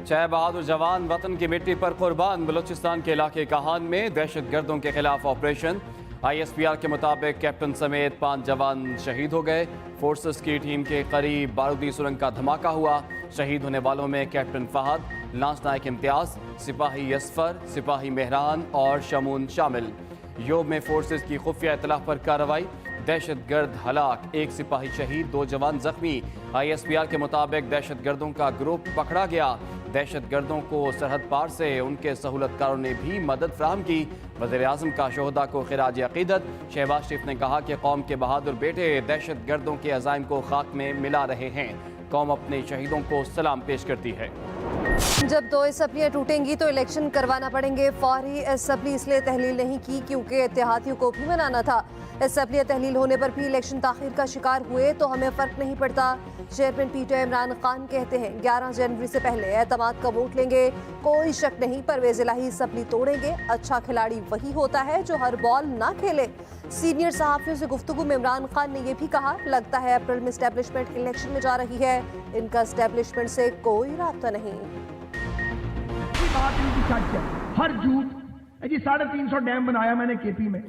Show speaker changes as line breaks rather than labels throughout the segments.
छह बहादुर जवान वतन की मिट्टी पर कुर्बान। बलूचिस्तान के इलाके काहान में दहशतगर्दों के खिलाफ ऑपरेशन। ISPR के मुताबिक कैप्टन समेत 5 जवान शहीद हो गए। फोर्सेस की टीम के करीब बारूदी सुरंग का धमाका हुआ। शहीद होने वालों में कैप्टन फहद, लांस नायक इम्तियाज, सिपाही यसफर, सिपाही मेहरान और शमून शामिल। योब में फोर्सेस की खुफिया इतला पर कार्रवाई। दहशतगर्द हलाक, 1 सिपाही शहीद, 2 जवान जख्मी। ISPR के मुताबिक दहशतगर्दों का ग्रुप पकड़ा गया। दहशतगर्दों को सरहद पार से उनके सहूलतकारों ने भी मदद फराहम की। वज़ीर-ए-आज़म का शोहदा को खिराज अक़ीदत। शहबाज शरीफ ने कहा कि कौम के बहादुर बेटे दहशतगर्दों के अज़ाइम को खाक में मिला रहे हैं। कौम अपने शहीदों को सलाम पेश करती है।
जब 2 असम्बलियाँ टूटेंगी तो इलेक्शन करवाना पड़ेंगे। फौरी असम्बली इसलिए तहलील नहीं की क्योंकि इत्तेहादियों को भी मनाना था। असम्बलियाँ तहलील होने पर भी इलेक्शन ताख़ीर का शिकार हुए तो हमें फ़र्क नहीं पड़ता। चेयरमैन PTI इमरान खान कहते हैं 11 जनवरी से पहले एतमाद का वोट लेंगे। कोई शक नहीं, परवेज़ इलाही असम्बली तोड़ेंगे। अच्छा खिलाड़ी वही होता है जो हर बॉल ना खेले। सीनियर सहाफ़ियों से गुफ्तगू में इमरान खान ने यह भी कहा, लगता है अप्रैल में इस्टेब्लिशमेंट इलेक्शन में जा रही है। इनका इस्टेब्लिशमेंट से कोई राब्ता नहीं।
बात इनकी सच है, हर झूठ। जी 350 डैम बनाया मैंने KP में,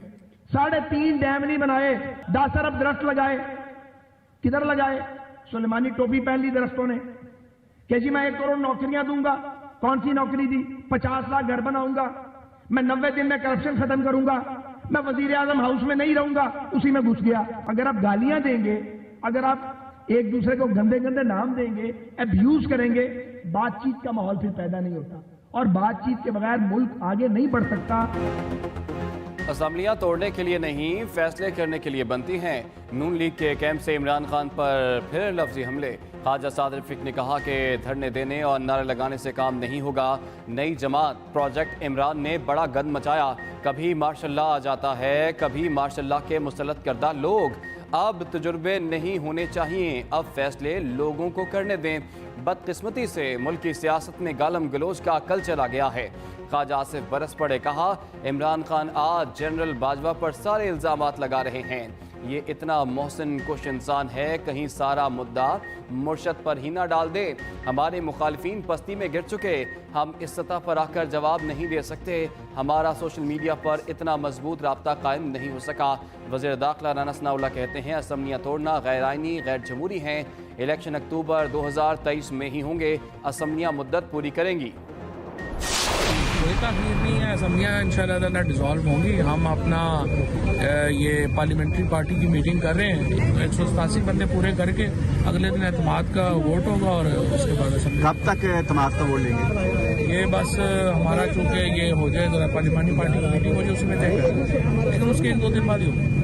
3.5 डैम नहीं बनाए। 10 अरब दरख्त लगाए, किधर लगाए? सुलेमानी टोपी पहन ली दरख्तों ने। कि जी मैं 1 करोड़ नौकरियां दूंगा। कौन सी नौकरी दी? 50 लाख घर बनाऊंगा, मैं 90 दिन में करप्शन खत्म करूंगा, मैं वजीर-ए-आज़म हाउस में नहीं रहूंगा, उसी में घुस गया। अगर आप गालियां देंगे, अगर आप एक दूसरे को गंदे गंदे नाम देंगे, अब्यूज करेंगे, बातचीत का माहौल फिर पैदा नहीं होता और बातचीत के बगैर मुल्क आगे नहीं बढ़ सकता।
असम्बलियाँ तोड़ने के लिए नहीं, फैसले करने के लिए बनती हैं। नून लीग के कैंप से इमरान खान पर फिर लफ्जी हमले। ख्वाजा सादिर रफीक ने कहा कि धरने देने और नारे लगाने से काम नहीं होगा। नई जमात प्रोजेक्ट इमरान ने बड़ा गंद मचाया। कभी मार्शल आ जाता है, कभी मार्शल के मुसल्लत करदा लोग। अब तजुर्बे नहीं होने चाहिए, अब फैसले लोगों को करने दें। बदकिस्मती से मुल्क की सियासत में गालम गलोच का कल्चर आ गया है। ख्वाजा आसिफ बरस पड़े कहा, इमरान खान आज जनरल बाजवा पर सारे इल्ज़ामात लगा रहे हैं। ये इतना मोहसिन कुछ इंसान है, कहीं सारा मुद्दा मुर्शद पर ही ना डाल दे। हमारे मुखालिफिन पस्ती में गिर चुके, हम इस सतह पर आकर जवाब नहीं दे सकते। हमारा सोशल मीडिया पर इतना मजबूत राब्ता कायम नहीं हो सका। वज़ीर दाखिला राना सनाउल्लाह कहते हैं असम्बलियाँ तोड़ना गैर आइनी, गैर जमहूरी हैं। इलेक्शन अक्टूबर 2023 में ही होंगे। असम्बलियाँ मुद्दत पूरी करेंगी।
कोई तखलीफ नहीं है, असम्बलियाँ इंशाअल्लाह ताला डिज़ोल्व होंगी। हम अपना ये पार्लियामेंट्री पार्टी की मीटिंग कर रहे हैं, 187 बंदे पूरे करके अगले दिन एतमाद का वोट होगा और उसके बाद असम्बली।
कब तक एतमाद का वोट लेंगे?
ये बस हमारा चूँकि ये हो जाए पार्लियामेंट्री पार्टी की मीटिंग हो जाए उसमें तय करेंगे, लेकिन उसके 1-2 दिन बाद ही होगा।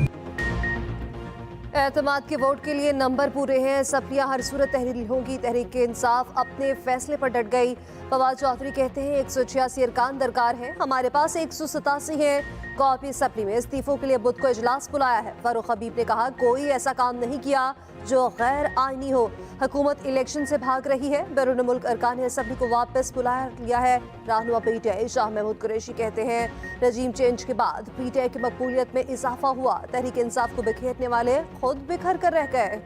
एतमाद के वोट के लिए नंबर पूरे हैं। असम्बलियाँ हर सूरत तहरील होंगी। तहरीक इंसाफ अपने फैसले पर डट गई। फवाद चौधरी कहते हैं 186 अरकान दरकार है, हमारे पास 187 है। कौमी असम्बली में इस्तीफों के लिए बुध को इजलास बुलाया है। फारूक हबीब ने कहा कोई ऐसा काम नहीं किया जो गैर आइनी हो। हुकूमत इलेक्शन से भाग रही है। बैरून मुल्क अरकान असम्बली को वापस बुला लिया है। रहनुमा PTI शाह महमूद कुरैशी कहते हैं रजीम चेंज के बाद PTI की मकबूलियत में इजाफा हुआ। तहरीक इंसाफ को बिखेरने वाले खुद बिखर कर रह गए।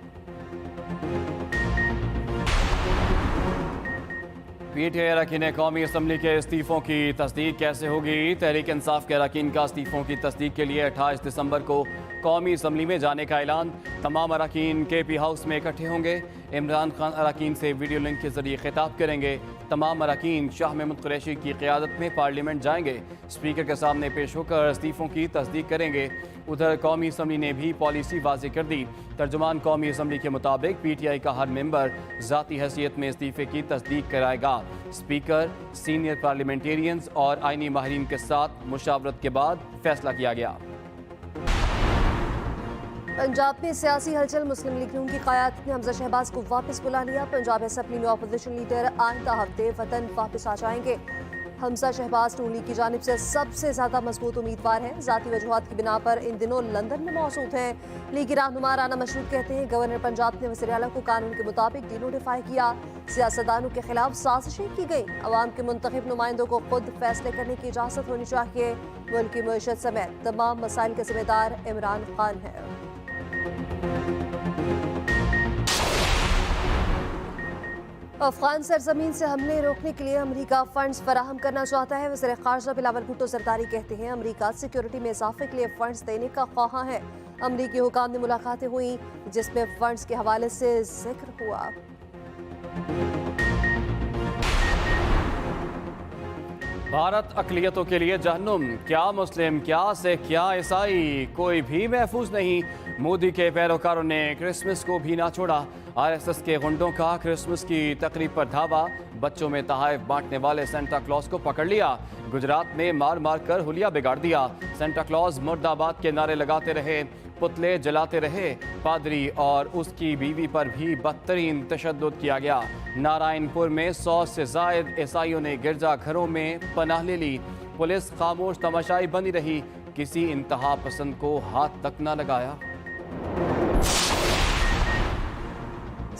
PTI अरकान कौमी असम्बली के इस्तीफों की तस्दीक कैसे होगी? तहरीक इंसाफ के अरकान का इस्तीफों की तस्दीक के लिए 28 दिसंबर को कौमी असम्बली में जाने का ऐलान। तमाम अरकान KP हाउस में इकट्ठे होंगे। इमरान खान अरकान से वीडियो लिंक के जरिए खिताब करेंगे। तमाम अरकान शाह महमूद कुरैशी की क़ियादत में पार्लियामेंट जाएंगे। स्पीकर के सामने पेश होकर इस्तीफों की तस्दीक करेंगे। उधर कौमी असम्बली ने भी पॉलिसी वाज़े कर दी। तर्जुमान कौमी असम्बली के मुताबिक PTI का हर मेंबर ज़ाती हैसियत में इस्तीफे की तस्दीक कराएगा। स्पीकर, सीनियर पार्लियामेंटेरियंस और आइनी माहिरीन के साथ मुशावरत के बाद फैसला किया गया।
पंजाब में सियासी हलचल। मुस्लिम लीग नून की क़यादत ने हमजा शहबाज को वापस बुला लिया। पंजाब असम्बली में अपोजिशन लीडर आइंदा हफ्ते वतन वापस आ जाएंगे। हमजा शहबाज नून लीग की जानिब से सबसे ज्यादा मजबूत उम्मीदवार हैं। जाती वजूहात की बिना पर इन दिनों लंदन में मौजूद हैं। लीगी रहनुमा राना मशरूद कहते हैं गवर्नर पंजाब ने वज़ीर आला को कानून के मुताबिक डिनोटिफाई किया। सियासतदानों के खिलाफ साजिशें की गई। अवाम के मुंतखब नुमाइंदों को खुद फैसले करने की इजाजत होनी चाहिए। मुल्क की मईशत समेत तमाम मसाइल के जिम्मेदार इमरान खान है। अफगान सरजमीन से हमले रोकने के लिए अमरीका फंड्स फराहम करना चाहता है। वज़ीर ख़ारजा बिलावल भुट्टो ज़रदारी कहते हैं अमरीका सिक्योरिटी में इजाफे के लिए फंड्स देने का ख्वाहां है। अमरीकी हुकाम ने मुलाकातें हुई जिसमें फंड्स के हवाले से जिक्र हुआ।
भारत अक़लियतों के लिए जहन्नुम, क्या मुस्लिम, क्या सिख, क्या ईसाई, कोई भी महफूज नहीं। मोदी के पैरोकारों ने क्रिसमस को भी ना छोड़ा। आरएसएस के गुंडों का क्रिसमस की तकरीब पर धावा। बच्चों में तहाइफ बांटने वाले सेंटा क्लॉज को पकड़ लिया। गुजरात में मार मार कर हुलिया बिगाड़ दिया। सेंटा क्लॉज मुर्दाबाद के नारे लगाते रहे, पुतले जलाते रहे। पादरी और उसकी बीवी पर भी बदतरीन तशद्दुद किया गया। नारायणपुर में 100 से जायद ईसाइयों ने गिरजा घरों में पनाह ले ली। पुलिस खामोश तमाशाई बनी रही, किसी इंतहा पसंद को हाथ तक न लगाया।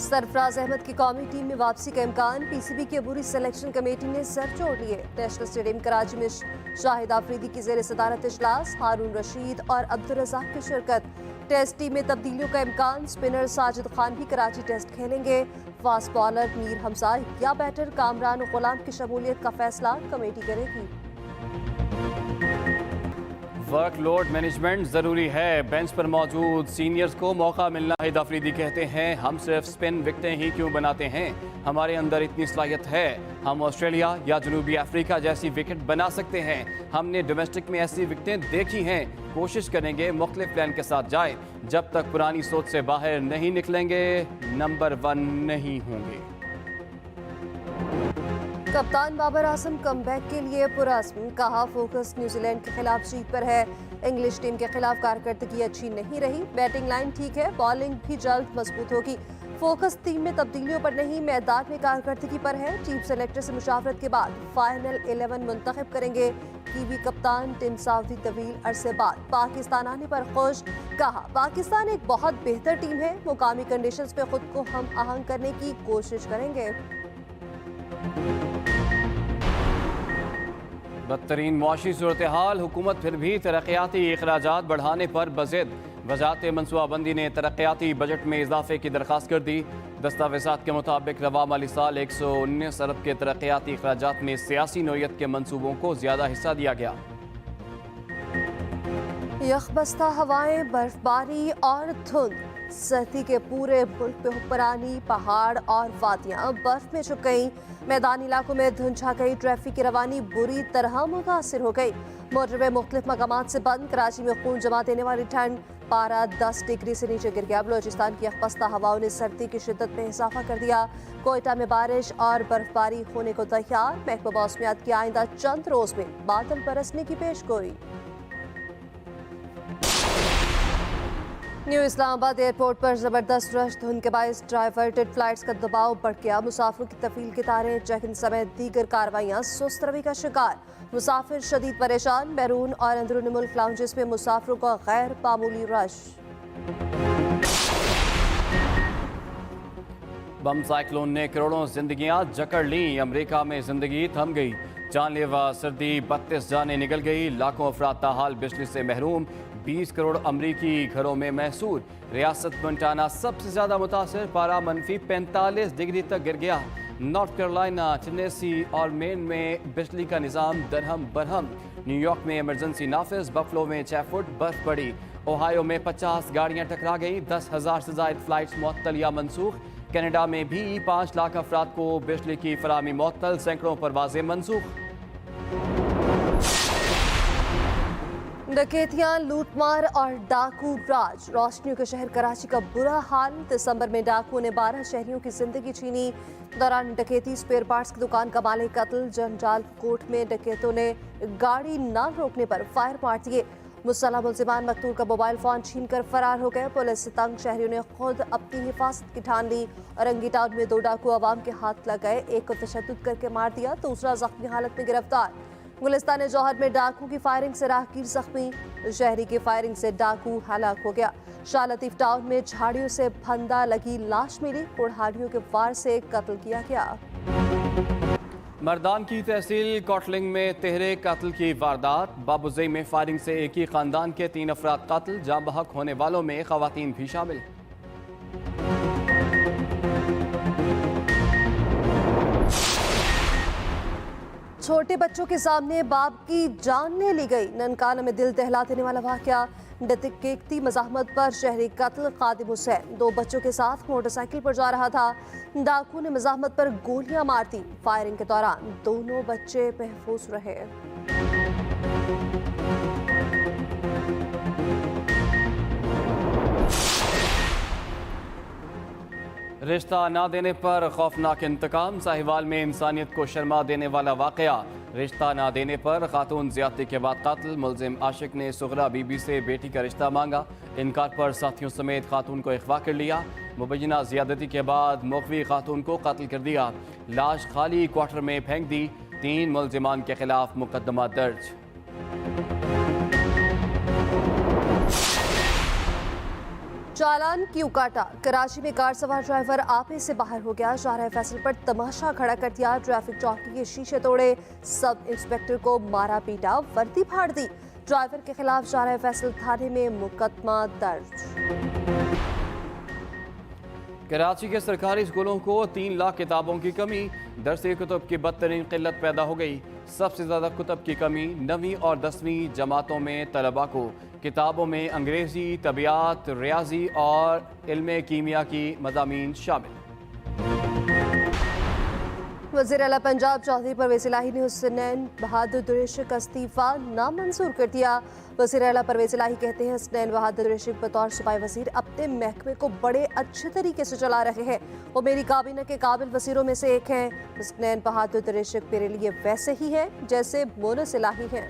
सरफराज अहमद की कौमी टीम में वापसी का इम्कान। पीसीबी की अबूरी सिलेक्शन कमेटी ने सर जोड़ लिए। नेशनल स्टेडियम कराची में शाहिद आफरीदी की जेर सदारत इजलास। हारून रशीद और अब्दुल रज़ाक की शिरकत। टेस्ट टीम में तब्दीलियों का इम्कान। स्पिनर साजिद खान भी कराची टेस्ट खेलेंगे। फास्ट बॉलर मीर हमजा या बैटर कामरान गुलाम की शमूलियत का फैसला कमेटी करेगी।
वर्कलोड मैनेजमेंट ज़रूरी है, बेंच पर मौजूद सीनियर्स को मौका मिलना। शाहिद आफरीदी कहते हैं हम सिर्फ स्पिन विकेटें ही क्यों बनाते हैं, हमारे अंदर इतनी सलाहियत है। हम ऑस्ट्रेलिया या जनूबी अफ्रीका जैसी विकेट बना सकते हैं। हमने डोमेस्टिक में ऐसी विकेटें देखी हैं। कोशिश करेंगे मुख्तलिफ प्लान के साथ जाए। जब तक पुरानी सोच से बाहर नहीं निकलेंगे नंबर 1 नहीं होंगे।
कप्तान बाबर आजम कमबैक के लिए पुरअज़्म। कहा फोकस न्यूजीलैंड के खिलाफ जीत पर है। इंग्लिश टीम के खिलाफ कारकर्दगी अच्छी नहीं रही। बैटिंग लाइन ठीक है, बॉलिंग भी जल्द मजबूत होगी। फोकस टीम में तब्दीलियों पर नहीं, मैदान में कारकर्दगी पर है। चीफ सेलेक्टर से मुशावरत के बाद फाइनल 11 मुंतखब करेंगे। कीवी कप्तान टिम साउदी तवील अरसे बाद पाकिस्तान आने पर खुश। कहा पाकिस्तान एक बहुत बेहतर टीम है, मुकामी कंडीशंस पे खुद को हम आहंग करने की कोशिश करेंगे।
बदतरीन मुआशी सूरत हाल, हुकूमत फिर भी तरक्याती अखराजात बढ़ाने पर बज़िद। वज़ारत मनसूबाबंदी ने तरक्याती बजट में इजाफे की दरख्वास्त कर दी। दस्तावेज़ात के मुताबिक रवा माली साल 119 अरब के तरक्याती अखराजात में सियासी नोयत के मनसूबों को ज़्यादा हिस्सा दिया गया।
यखबस्ता हवाएं, बर्फबारी और धुंध। सर्दी के पूरे मुल्क पे हुक्मरानी। पहाड़ और वादियां बर्फ में छुप गईं। मैदानी इलाकों में धुंध छा गई। ट्रैफिक की रवानी बुरी तरह मुतासिर हो गई। मोटरवे मुख्तलिफ मकामात से बंद। कराची में खून जमा देने वाली ठंड। पारा 10 डिग्री से नीचे गिर गया। बलोचिस्तान की यखबस्ता हवाओं ने सर्दी की शिद्दत में इजाफा कर दिया। कोयटा में बारिश और बर्फबारी होने को तैयार। महकमा मौसमियात की आइंदा चंद रोज में बादल बरसने की पेशगोई। न्यू इस्लामाबाद एयरपोर्ट पर जबरदस्त रश। धुंध के बायस डाइवर्टेड फ्लाइट्स का दबाव बढ़ गया। मुसाफिरों की तफील की तारें, चेक इन समेत दीगर कार्रवाइयां सुस्त रवि का शिकार। मुसाफिर शदीद परेशान। बैरून और अंदरूनी मुल्क लाउंजेस में मुसाफिरों का गैर मामूली रश।
बम साइक्लोन ने करोड़ों जिंदगियां जकड़ ली। अमेरिका में जिंदगी थम गई। जानलेवा सर्दी, 32 जानें निकल गई। लाखों अफराद ताहाल बिजली से महरूम। 20 करोड़ अमरीकी घरों में महसूर। रियासत मोंटाना सबसे ज्यादा मुतासर। पारा -45 डिग्री तक गिर गया। नॉर्थ कैरोलिना, टेनेसी और मेन में बिजली का निज़ाम दरहम बरहम। न्यूयॉर्क में इमरजेंसी नाफिज। बफलो में 6 फुट बर्फ पड़ी। ओहायो में 50 गाड़ियां टकरा गईं। 10,000 से जायद फ्लाइट्स मुअत्तल या मनसूख। कनाडा में भी 5 लाख अफराद को बिजली की फराहमी मुअत्तल। सैकड़ों परवाजें मनसूख।
डकैतियां, लूटमार और डाकू राज। रोशनियों के शहर कराची का बुरा हाल। दिसंबर में डाकुओं ने 12 शहरियों की जिंदगी छीनी। दौरान डकैती स्पेयर पार्ट्स की दुकान का मालिक कत्ल। जंजाल कोट में डकैतों ने गाड़ी न रोकने पर फायर मार दिए। मुसल्लह मुल्जिमान मकतूल का मोबाइल फोन छीनकर फरार हो गए। पुलिस से तंग शहरियों ने खुद अपनी हिफाजत की ठान ली। औरंगी टाउन में 2 डाकू अवाम के हाथ लग गए, एक को तशद्दुद करके मार दिया, दूसरा जख्मी हालत में गिरफ्तार। गुलिस्तान जौहर में डाकू की फायरिंग से राहगीर जख्मी, शहरी की फायरिंग से डाकू हलाक हो गया। शाह लतीफ टाउन में झाड़ियों से फंदा लगी लाश मिली, कुल्हाड़ियों के वार से कत्ल किया गया।
मर्दान की तहसील कॉटलिंग में तिहरे कत्ल की वारदात। बाबूजई में फायरिंग से एक ही खानदान के 3 अफराद कत्ल, जाँ बहक होने वालों में खवातीन भी शामिल।
छोटे बच्चों के सामने बाप की जान ले ली गई। ननकाना में दिल दहला देने वाला वाकया। डकैती मज़ाहमत पर शहरी कत्ल। खादिम हुसैन 2 बच्चों के साथ मोटरसाइकिल पर जा रहा था, डाकू ने मज़ाहमत पर गोलियां मार दी। फायरिंग के दौरान दोनों बच्चे महफूज रहे।
रिश्ता ना देने पर खौफनाक इंतकाम। साहिवाल में इंसानियत को शर्मा देने वाला वाकया। रिश्ता ना देने पर खातून ज्यादती के बाद कत्ल। मुलजिम आशिक ने सुगरा बीबी से बेटी का रिश्ता मांगा, इनकार पर साथियों समेत खातून को अगवा कर लिया। मुबैना ज्यादती के बाद मुखवी खातून को कत्ल कर दिया, लाश खाली क्वार्टर में फेंक दी। 3 मुलजिमान के खिलाफ मुकदमा दर्ज।
चालान क्यों काटा? कराची में कार सवार ड्राइवर आपे से बाहर हो गया, शाहराह फैसल पर तमाशा खड़ा कर दिया, ट्रैफिक चौकी के शीशे तोड़े, सब इंस्पेक्टर को मारा पीटा, वर्दी फाड़ दी। ड्राइवर के खिलाफ शाहराह फैसल थाने में मुकदमा दर्ज।
कराची के सरकारी स्कूलों को 3 लाख किताबों की कमी। दरसी कुतुब की बदतरीन किल्लत पैदा हो गई। सबसे ज़्यादा कुतुब की कमी 9वीं और 10वीं जमातों में तलबा को। किताबों में अंग्रेज़ी, तबियात, रियाजी और इल्म कीमिया की मज़ामीन शामिल।
वज़ीर आला पंजाब चौधरी परवेज़ इलाही ने हुसनैन बहादुर दुरेशिक का इस्तीफ़ा नामंजूर कर दिया। वज़ीर आला परवेज़ इलाही कहते हैं हुसनैन बहादुर दुरेशिक बतौर सूबाई वज़ीर अपने महकमे को बड़े अच्छे तरीके से चला रहे हैं। वो मेरी काबीना के काबिल वज़ीरों में से एक हैं। हुसनैन बहादुर दुरेशिक मेरे लिए वैसे ही हैं जैसे मोनस इलाही हैं।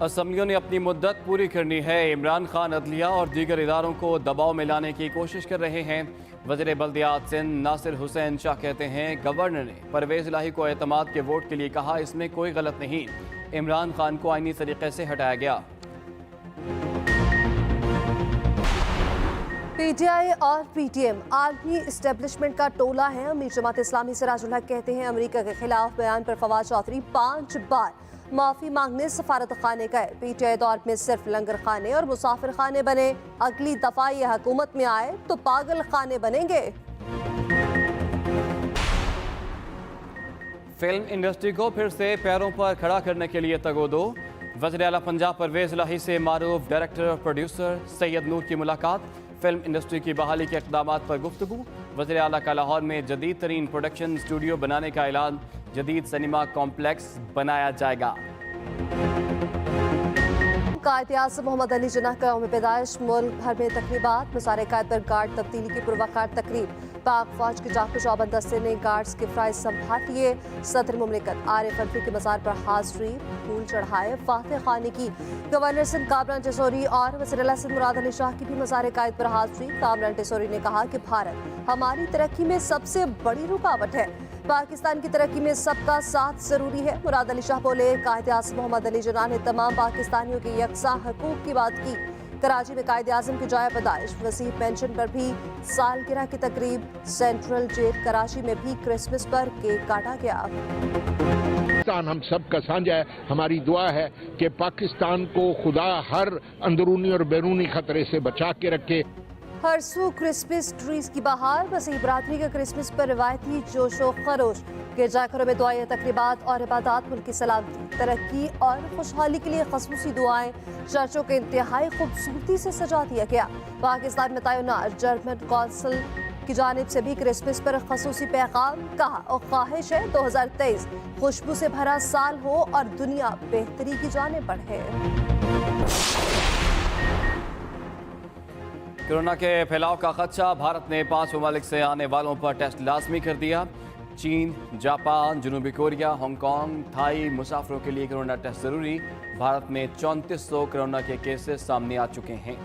असम्बलियों ने अपनी मुद्दत पूरी करनी है। इमरान खान अदलिया और दीगर इदारों को दबाव में लाने की कोशिश कर रहे हैं। वज़ीर बल्दियात सिंध नासिर हुसैन शाह कहते हैं गवर्नर ने परवेज़ इलाही को एतमाद के वोट के लिए कहा, इसमें कोई गलत नहीं। इमरान खान को आईनी तरीके से हटाया गया।
पीटीआई और पीटीएम आलमी इस्टेब्लिशमेंट का टोला है। अमीर जमात इस्लामी सिराजुल हक कहते हैं अमेरिका के खिलाफ बयान पर फवाद चौधरी 5 बार माफी मांगने सफारत खाने गए। पीटीआई दौर में सिर्फ लंगर खाने और मुसाफिर खाने बने, अगली दफा ये हुकूमत में आए तो पागल खाने बनेंगे।
फिल्म इंडस्ट्री को फिर से पैरों पर खड़ा करने के लिए तगोदो। वज़ीर आला पंजाब परवेज़ इलाही से मारूफ डायरेक्टर और प्रोड्यूसर सैयद नूर की मुलाकात। फिल्म इंडस्ट्री की बहाली के इक़दामात पर गुफ्तगू। वज़ीर आला का लाहौर में जदीद तरीन प्रोडक्शन स्टूडियो बनाने का ऐलान। जदीद सिनेमा कॉम्प्लेक्स बनाया जाएगा।
कायद-ए-आज़म मोहम्मद अली जिन्ना का यौम पैदाइश। मुल्क भर में तकरीबात। मज़ार-ए-कायद पर गार्ड तब्दीली की पुरवकार तकरीब। पाक फौज के जाको चौबंद दस्ते ने गार्ड्स के फ्राइज संभाल लिए। सदर मुमलिकत आरिफ अलवी के मज़ार पर हाज़री, फूल चढ़ाए, फातह खानी की। गवर्नर सिंध कामरान टेसोरी और वज़ीर आला सिंध मुराद अली शाह की भी मज़ार-ए-कायद पर हाज़री। कामरान टेसोरी ने कहा कि भारत हमारी तरक्की में सबसे बड़ी रुकावट है। पाकिस्तान की तरक्की में सबका साथ जरूरी है। मुराद अली शाह बोले कायद-ए-आज़म मोहम्मद अली जिन्ना ने तमाम पाकिस्तानियों के यकसा हकूक की बात की। कराची में कायद-ए-आज़म की जाया पैदाइश। वसीह पेंशन पर भी सालगिरह की तकरीब। सेंट्रल जेल कराची में भी क्रिसमस पर केक काटा गया।
पाकिस्तान हम सब का साझा है। हमारी दुआ है कि पाकिस्तान को खुदा हर अंदरूनी और बैरूनी खतरे से बचा के रखे।
हर सू क्रिसमस ट्रीज की बहार। मसीह बरादरी का क्रिसमस पर रिवायती जोशो खरोश। गिरजाघरों में दुआएं, तकरीबात और इबादत, मुल्क की सलामती, तरक्की और खुशहाली के लिए खसूसी दुआएं। चर्चों के इंतहाई खूबसूरती से सजा दिया गया। पाकिस्तान में तैनात जर्मन कौंसल की जानिब से भी क्रिसमस पर खसूसी पैगाम। कहा और ख्वाहिश है 2023 खुशबू से भरा साल हो और दुनिया बेहतरी की जानिब बढ़े।
कोरोना के फैलाव का खदशा। भारत ने 5 ममालिक से आने वालों पर टेस्ट लाजमी कर दिया। चीन, जापान, जनूबी कोरिया, हांगकांग, थाई मुसाफिरों के लिए कोरोना टेस्ट जरूरी। भारत में 3400 कोरोना के केसेस सामने आ चुके हैं।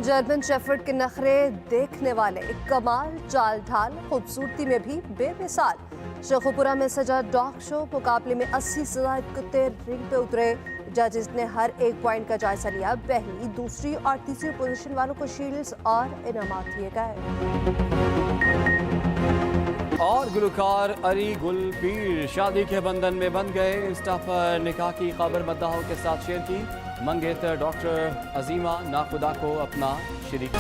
जर्मन शेफर्ड के नखरे देखने वाले कमाल, चाल ढाल, खूबसूरती में भी बेमिसाल। शेखुपुरा में सजा डॉग शो मुकाबले में 80 से ज्यादा कुत्ते रिंग पे उतरे। जजेस ने हर एक पॉइंट का जायजा लिया। पहली, दूसरी और तीसरी पोजीशन वालों को शील्ड्स और इनामात दिए गए।
और गुलकार अली गुल पीर शादी के बंधन में बंध गए। इंस्टा पर निकाह की खबर मद्दाहों के साथ शेयर की। मंगेतर डॉक्टर अजीमा नाखुदा को अपना शरीक